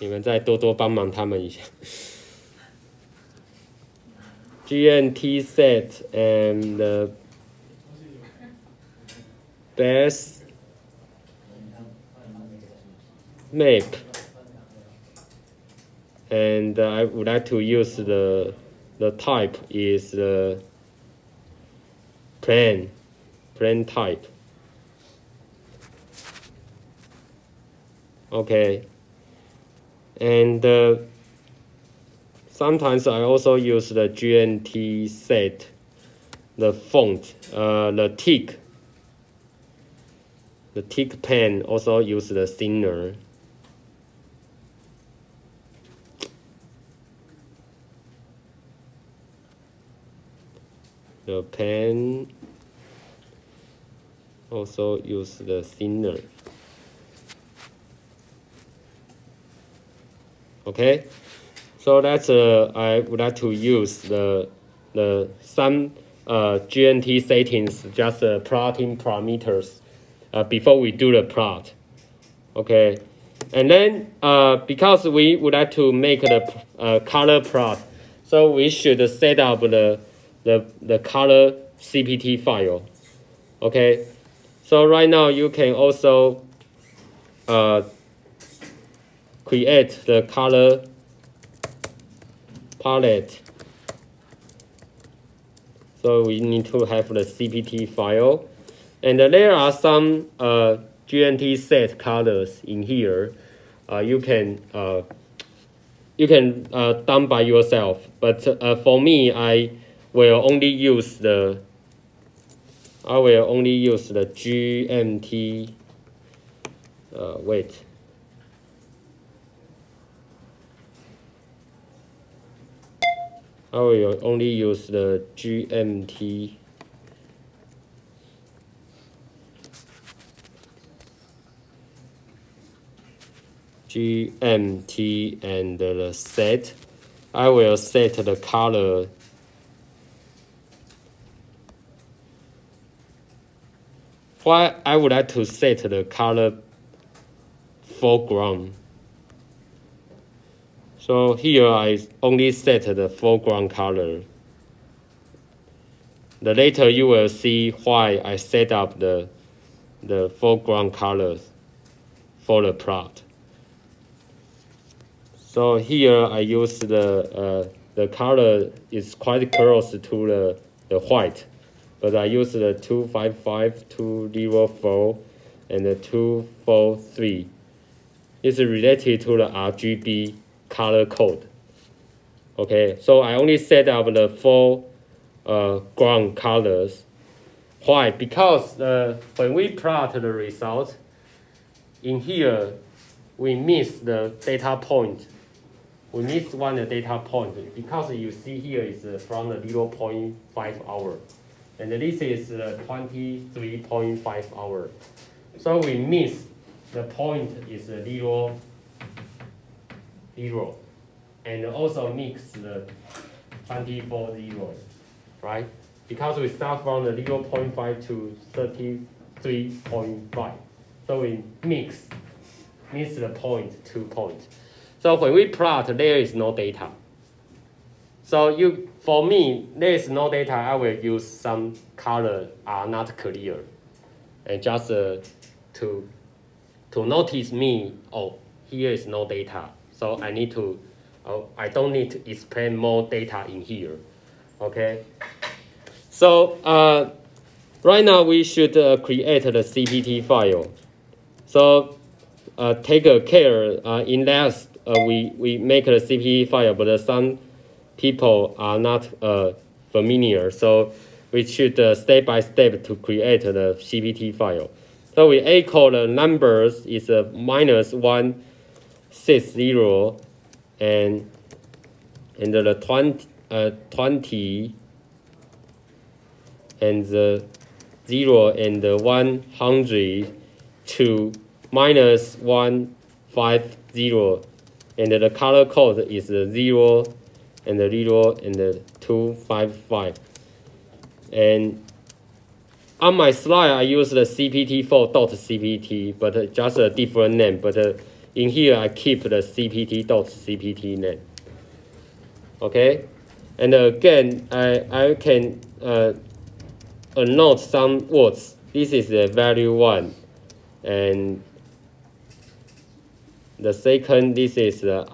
你们再多多帮忙他们一下。GNT set and the best map, and I would like to use the type is the plain type. Okay, and sometimes I also use the GNT set, the font, the tick pen also use the thinner. The pen also use the thinner. Okay, so that's I would like to use the some GNT settings, just plotting parameters before we do the plot. Okay, and then because we would like to make the color plot, so we should set up the color CPT file. Okay, so right now you can also create the color palette. So we need to have the CPT file, and there are some GNT set colors in here. You can done by yourself, but for me, I will only use the GMT. Wait. I will only use the GMT. And the set. I will set the color. Why I would like to set the color foreground. So here I only set the foreground color. The later you will see why I set up the foreground colors for the plot. So here I use the color is quite close to the white, but I use the 255, 204, and the 243. It's related to the RGB color code. Okay, so I only set up the 4 ground colors. Why? Because when we plot the result, in here we miss the data point. We miss one data point because you see here is from the 0.5 hour, and this is 23.5 hour. So we miss the point is 0, and also mix the 24 zeros, right? Because we start from the 0.5 to 33.5, so we miss the point, 2 points. So when we plot, there is no data. So for me, there is no data. I will use some color are not clear, and just to notice me. Oh, here is no data. So I need to. I don't need to explain more data in here. Okay. So right now we should create the CPT file. So take care in last. We make the CPT file, but some people are not familiar. So we should step by step to create the CPT file. So we echo the numbers is -160 and the 20 and the 0 and the 100 to -150. And the color code is 0 and the 0 and the 255. And on my slide, I use the CPT4.cpt, but just a different name. But in here I keep the cpt.cpt name. Okay, and again I can annotate some words. This is the value 1, and the second, this is the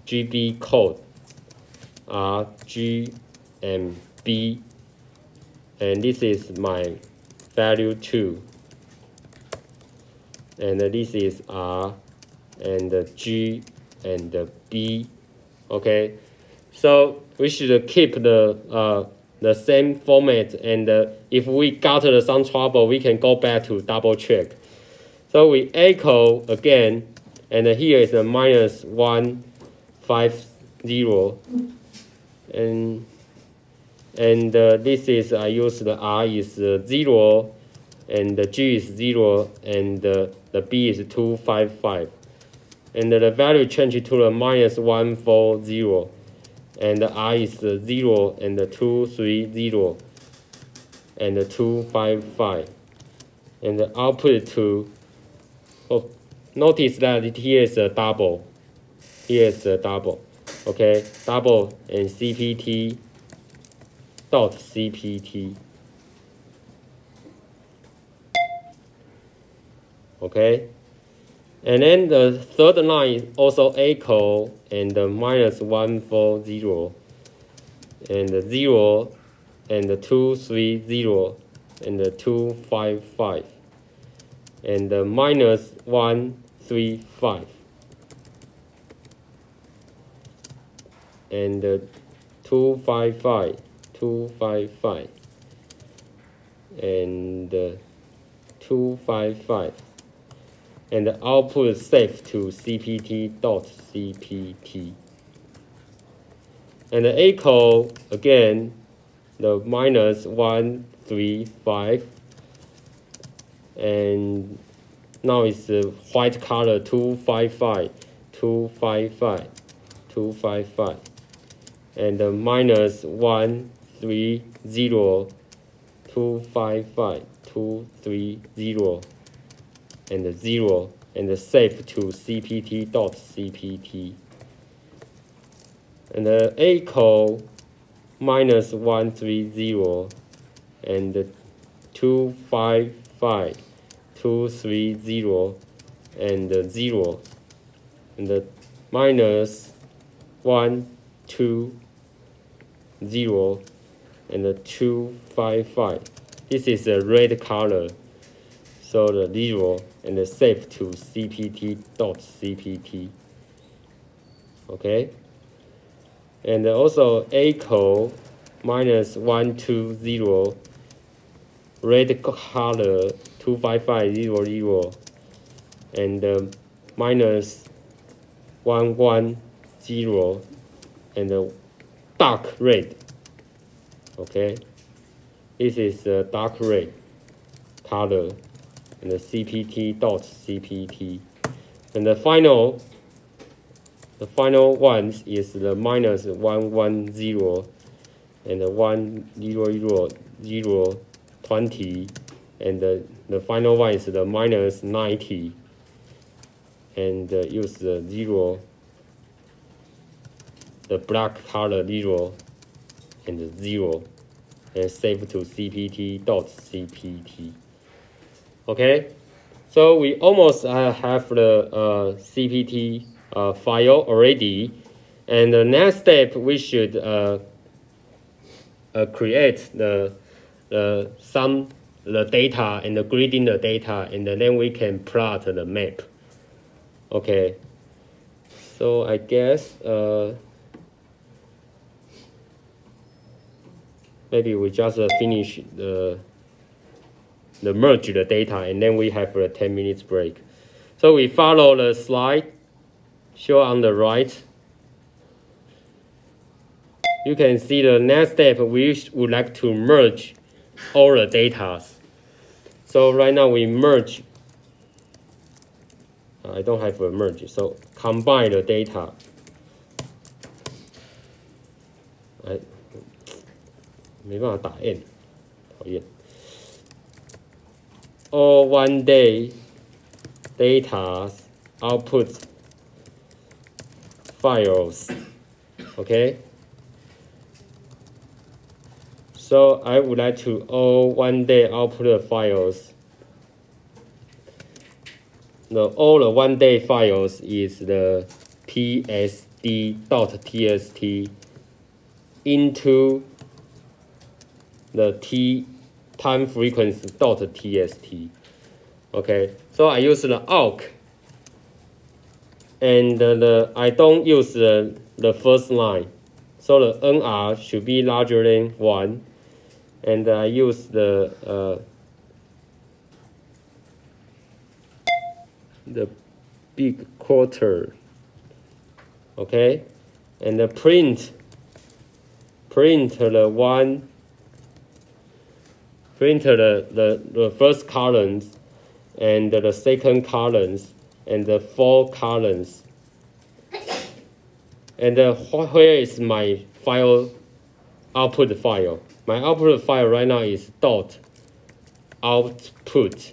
RGB code, RGB, and this is my value 2, and this is R and G and B. Okay, so we should keep the same format, and if we got some trouble, we can go back to double check. So we echo again, and here is a -150, and this is I use the R is 0, and the G is 0, and the B is 255, and the value change to the -140, and the R is 0 and 230 and 255, and the output to. Oh, notice that here is a double. Here is a double. Okay, double and CPT dot CPT. Okay, and then the third line is also echo and -140 and 0 and 230 and 255 and -135 and 255 and 255, and the output saved to cpt.cpt, and the echo again the -135, and now it's white color 255 255 255, and the -130 255 230 and 0, and save to cpt.cpt, and the echo -130 and 255 230 and 0, and the -120 and 255. This is a red color, so the 0 and save to cpt.cpt. Okay, and also echo -120 red color 25500 and -110 and dark red. Okay, this is a dark red color and the cpt.cpt, and the final one is the -110 and 10020, and the final one is the -90, and use the 0, the black color 0 and 0, and save to cpt.cpt. Okay, so we almost have the cpt file already, and the next step we should create the data and grading the data, and then we can plot the map. Okay, so I guess maybe we just finish the merge the data, and then we have a 10 minutes break. So we follow the slide shown on the right. You can see the next step, we would like to merge all the data. So right now we merge. I don't have a merge, so combine the data.没办法打 N， 讨厌。All 1 day data output files. Okay. So I would like to all 1 day output files. All the 1 day files is the PSD.txt into the time frequency.txt. Okay, so I use the awk, and I don't use the first line, so the NR should be larger than 1, and I use the big quarter. Okay, and the print the first columns and the second columns and the 4 columns. And where is my file output file? My output file right now is .output.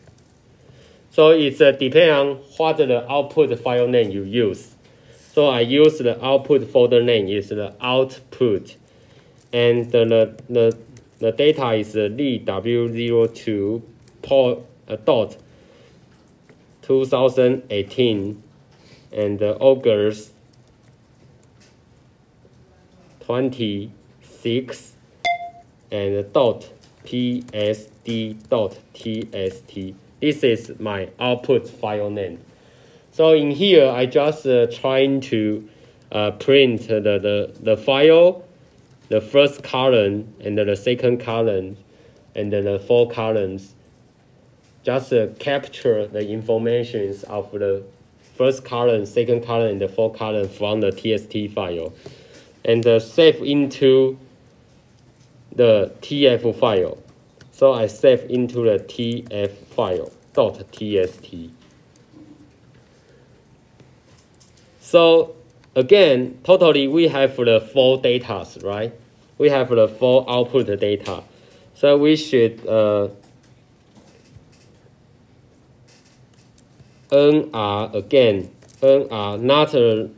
So it's depend on what the output file name you use. So I use the output folder name is the output, and the data is DW02 dot 2018 and August 26 and PSD.txt. This is my output file name. So in here, I just trying to print the file, the first column and the second column and the 4 columns. Just capture the information of the first column, second column, and the 4 column from the TXT file, and save into the TF file. So I save into the TF file .txt. So again, totally we have the 4 data, right? We have the 4 output data. So we should NR again. NR not the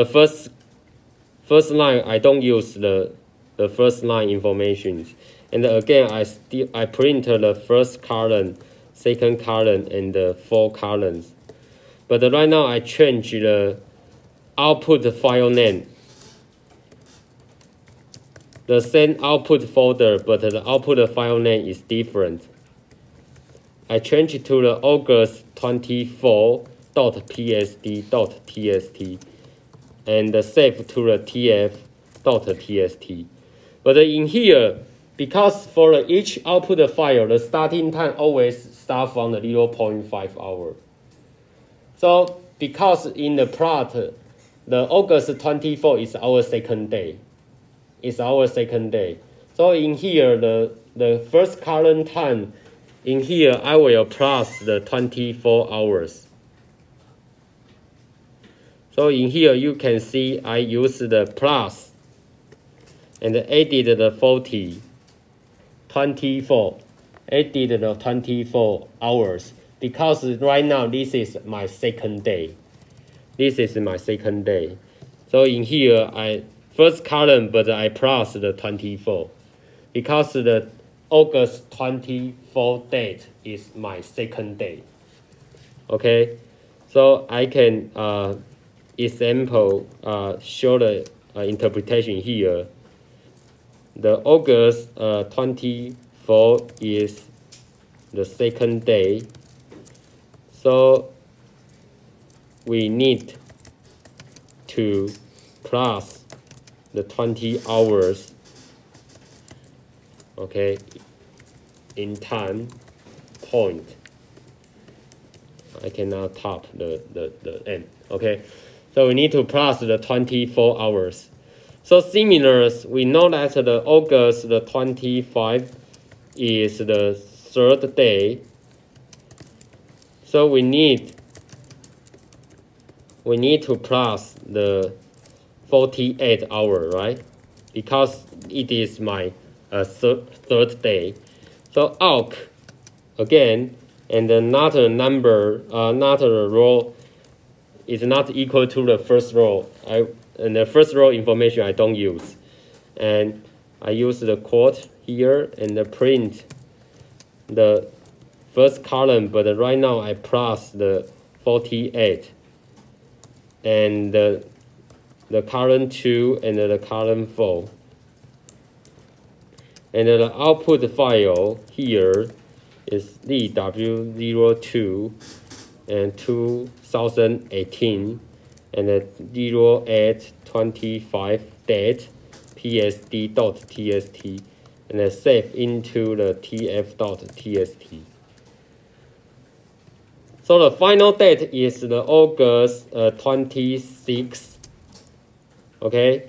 first line. I don't use the first line information. And again, I print the first column, second column, and the 4 columns. But right now I change the output file name. The same output folder, but the output file name is different. I change it to the August 24.psd.txt and save to the tf.txt. But in here, because for each output file, the starting time always start from the 0.5 hour. So because in the plot, the August 24 is our second day. It's our second day. So in here, the first column time, in here, I will plus the 24 hours. So in here, you can see I use the plus and added the 24, added the 24 hours. Because right now, this is my second day. This is my second day. So in here, first column, but I plus the 24. Because the August 24 date is my second day. Okay, so I can example show the interpretation here. The August 24 is the second day. So we need to plus the 20 hours, okay, in time point. I cannot top the end, okay. So we need to plus the 24 hours. So similar, we know that the August the 25 is the third day. So we need to plus the 48 hour, right? Because it is my third day. So awk again, and another number, another row is not equal to the first row. And the first row information I don't use. And I use the quote here and the print the first column, but right now I plus the 48 and the column 2 and the column 4. And the output file here is DW02 and 2018 and the 0825 date PSD.tst and then save into the tf.tst. So the final date is the August 26. Okay,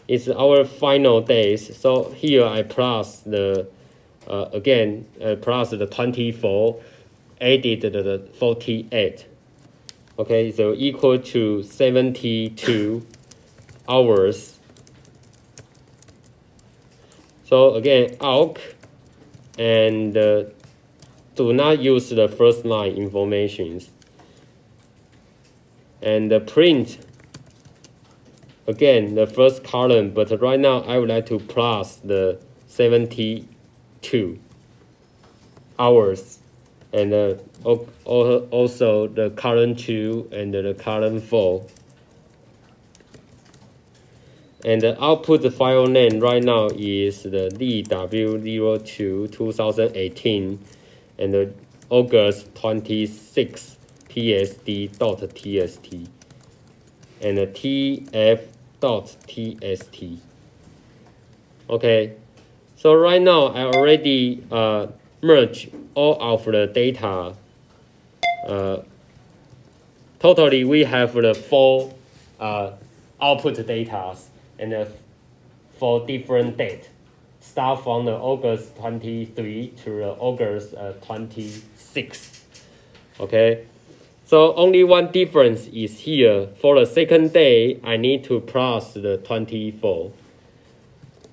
it's our final days. So here I plus the again plus the 24, added the 48. Okay, so equal to 72 hours. So again, AUK, and do not use the first line informations. And the print, again, the first column, but right now I would like to plus the 72 hours. And also the column 2 and the column 4. And the output file name right now is the DW02 2018 and the August 26 PSD.tst and the tf.tst. Okay, so right now I already merge all of the data. Totally we have the 4 output data. And 4 different dates, start from the August 23 to the August 26. Okay, so only one difference is here. For the second day, I need to plus the 24.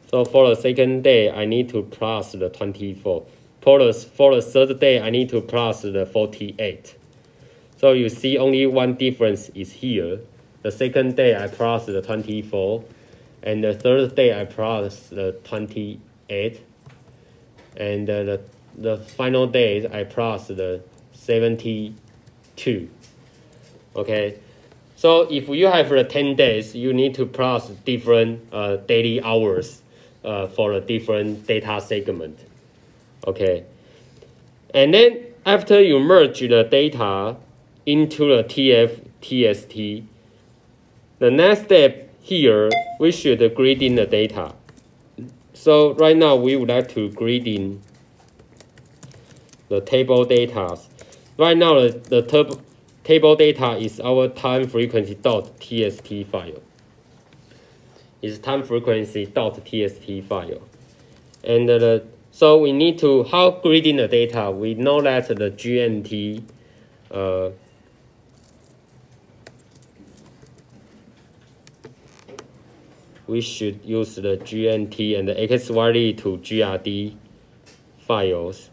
So for the second day, I need to plus the 24. For the third day, I need to plus the 48. So you see only one difference is here. The second day, I plus the 24. And the third day I plus the 28, and the final day I plus the 72. Okay, so if you have the 10 days, you need to plus different daily hours for a different data segment. Okay, and then after you merge the data into the TF-TST, the next step here, we should grid in the data. So right now we would like to grid in the table data. Right now the table data is our time frequency.tst file. It's time frequency.tst file. And so we need to, how grid in the data? We know that the GNT we should use the GNT and the XYZ to GRD files.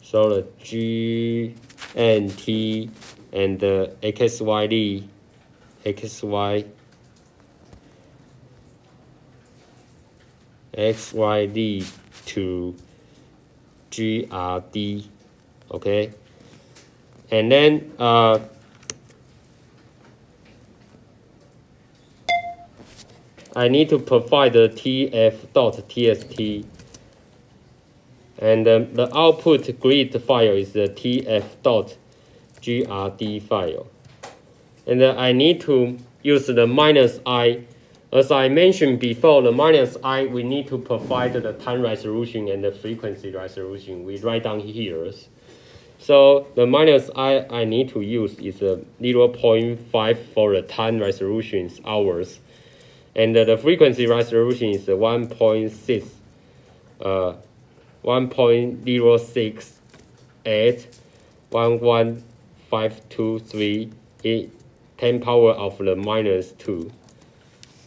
So the GNT and the XYZ to GRD, okay? And then I need to provide the tf.tst, and the output grid file is the tf.grd file. And I need to use the -i. As I mentioned before, the -i, we need to provide the time resolution and the frequency resolution. We write down here. So the -i I need to use is 0.5 for the time resolutions hours, and the frequency resolution is 1.6, 1.068 11523 10 power of the -2.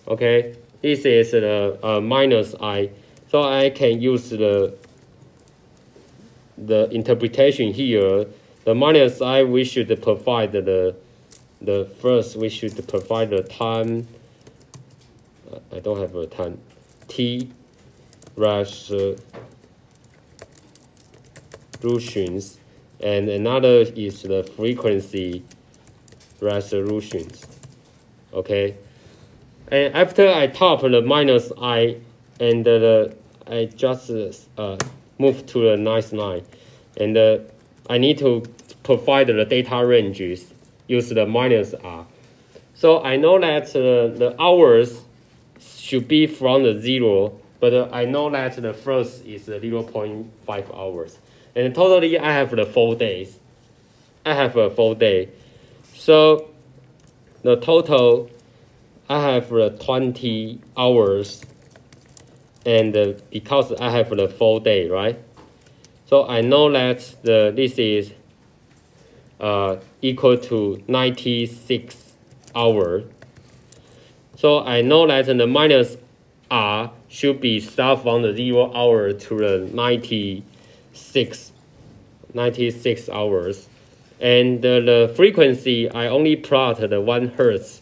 Okay, this is the -i, so I can use the the interpretation here, the minus I, we should provide the first, we should provide the time, I don't have a time, t resolutions, and another is the frequency resolutions. Okay, and after I top the minus I, and I just move to the next line, and I need to provide the data ranges, use the minus R. So I know that the hours should be from the 0, but I know that the first is 0.5 hours. And totally I have the 4 days. I have a 4 day. So the total, I have 20 hours, and because I have the 4 day, right? So I know that this is equal to 96 hours. So I know that the minus R should be start from the 0 hour to the 96 hours. And the frequency, I only plot the 1 Hertz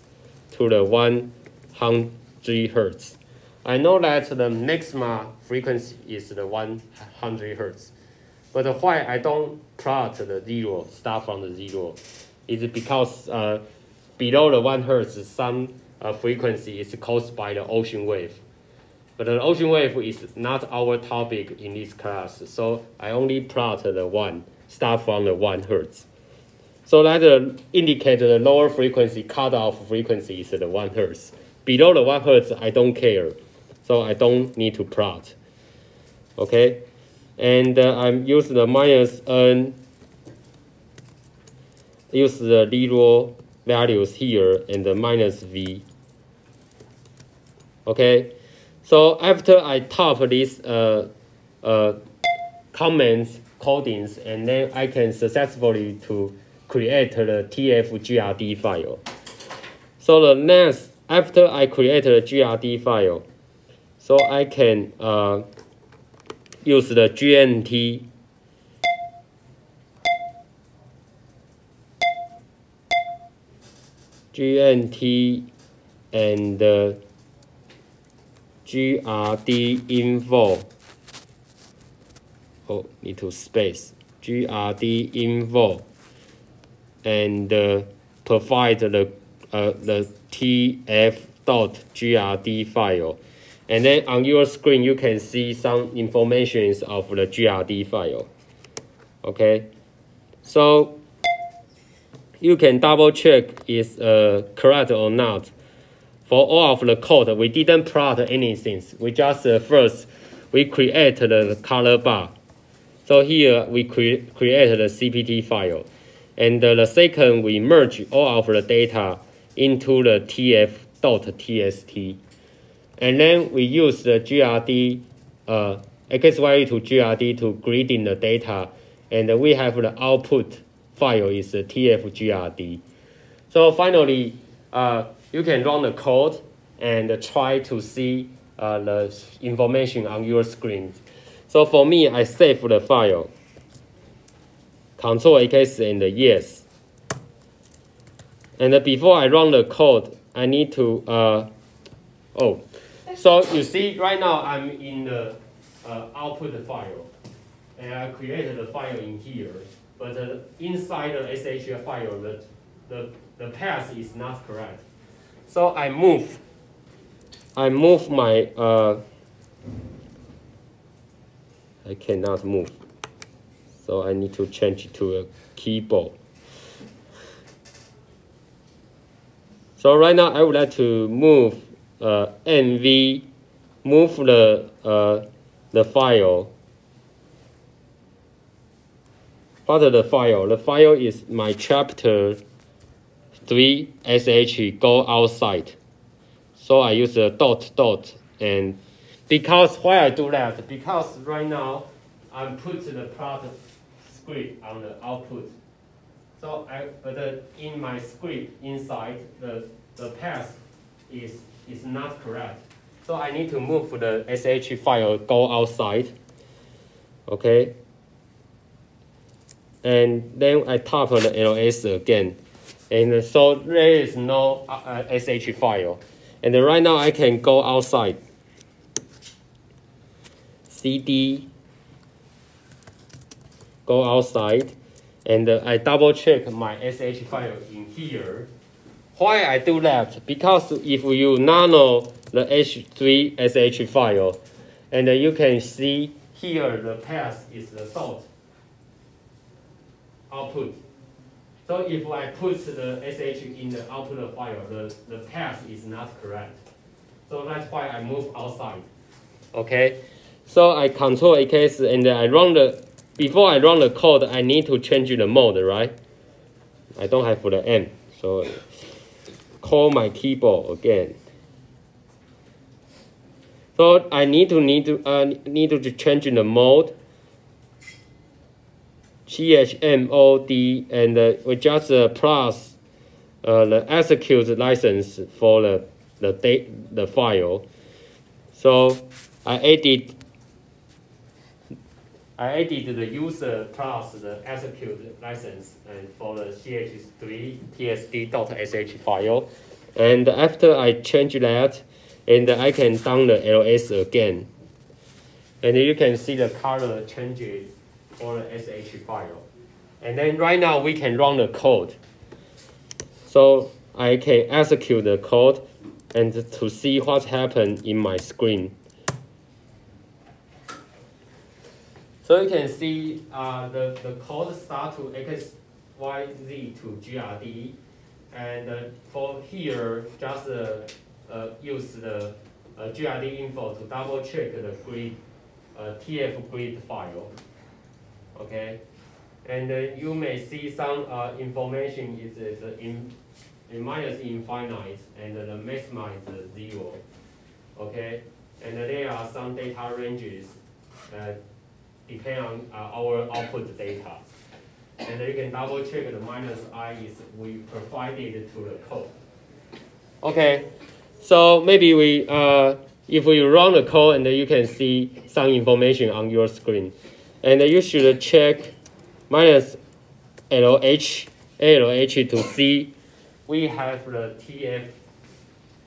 to the 100 Hertz. I know that the maximum frequency is the 100 Hertz. But why I don't plot the 0, start from the 0, is because below the 1 Hertz, some frequency is caused by the ocean wave. But the ocean wave is not our topic in this class, so I only plot the 1, start from the 1 Hertz. So that indicate the lower frequency cutoff frequency is the 1 Hertz. Below the 1 Hertz, I don't care, so I don't need to plot. Okay, and I'm use the minus n, use the 0 values here, and the minus v. Okay, so after I top these comments, codings, and then I can successfully to create the TF-GRD file. So the next, after I create the GRD file, so I can use the GNT and GRD info. Oh, need to space GRD info, and provide the tf.grd file. And then on your screen, you can see some information of the GRD file. Okay, so you can double check is correct or not. For all of the code, we didn't plot anything. We just first we create the color bar. So here we create the CPT file, and the second we merge all of the data into the tf.tst, and then we use the GRD XY to GRD to grading the data, and we have the output file is the tf-grd. So finally, you can run the code and try to see the information on your screen. So for me, I save the file, Ctrl X and yes. And before I run the code, I need to, so you see right now I'm in the output file, and I created the file in here, but inside the SH file, the path is not correct. So I move my, I cannot move, so I need to change to a keyboard. So right now I would like to move NV, move the file. What is the file? The file is my chapter 3 SH go outside. So I use a dot, and because why I do that? Because right now I'm put the plot script on the output. So but in my script inside the path is not correct. So I need to move the SH file go outside. Okay. and then I tap the LS again. And so there is no SH file. And right now I can go outside. CD, go outside, and I double check my SH file in here. Why I do that? Because if you nano the H3 SH file, and you can see here the path is the source output. So if I put the SH in the output file, the path is not correct. So that's why I move outside. Okay, so I control AKS and I run before I run the code, I need to change the mode, right? I don't have the M, so call my keyboard again. So I need to change the mode. CHMOD, and we just plus the execute license for the file. So I added the user plus the execute license and for the ch3 PSD.sh file. And after I change that, and I can down the ls again, and you can see the color changes for the SH file. And then right now we can run the code. So I can execute the code and to see what happened in my screen. So you can see the code start to XYZ to GRD. And for here, just use the GRD info to double check the grid, TF grid file. Okay, and you may see some information is in minus infinite and the maximum is 0. Okay, and there are some data ranges depend on our output data. And you can double check the minus I is we provided to the code. Okay, so maybe we if we run the code and you can see some information on your screen. And you should check minus LH to see we have the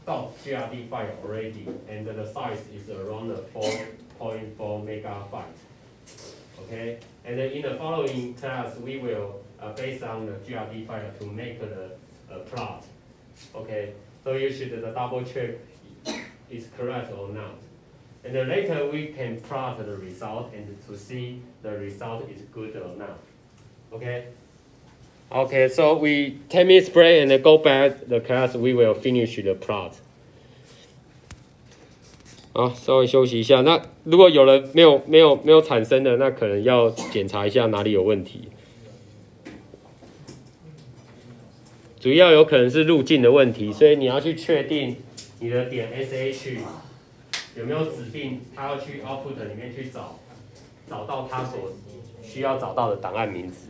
tf.grd file already, and the size is around 4.4 megabytes. Okay, and then in the following class we will based on the GRD file to make the plot. Okay, so you should double check is correct or not. And then later we can plot the result and to see the result is good or not. Okay? Okay, so we 10 minutes break and then go back the class, we will finish the plot. 好，稍微休息一下。那如果有人没有产生的，那可能要检查一下哪里有问题。主要有可能是路径的问题，所以你要去确定你的点 SH。有没有指定他要去 output 里面去找到他所需要找到的档案名字？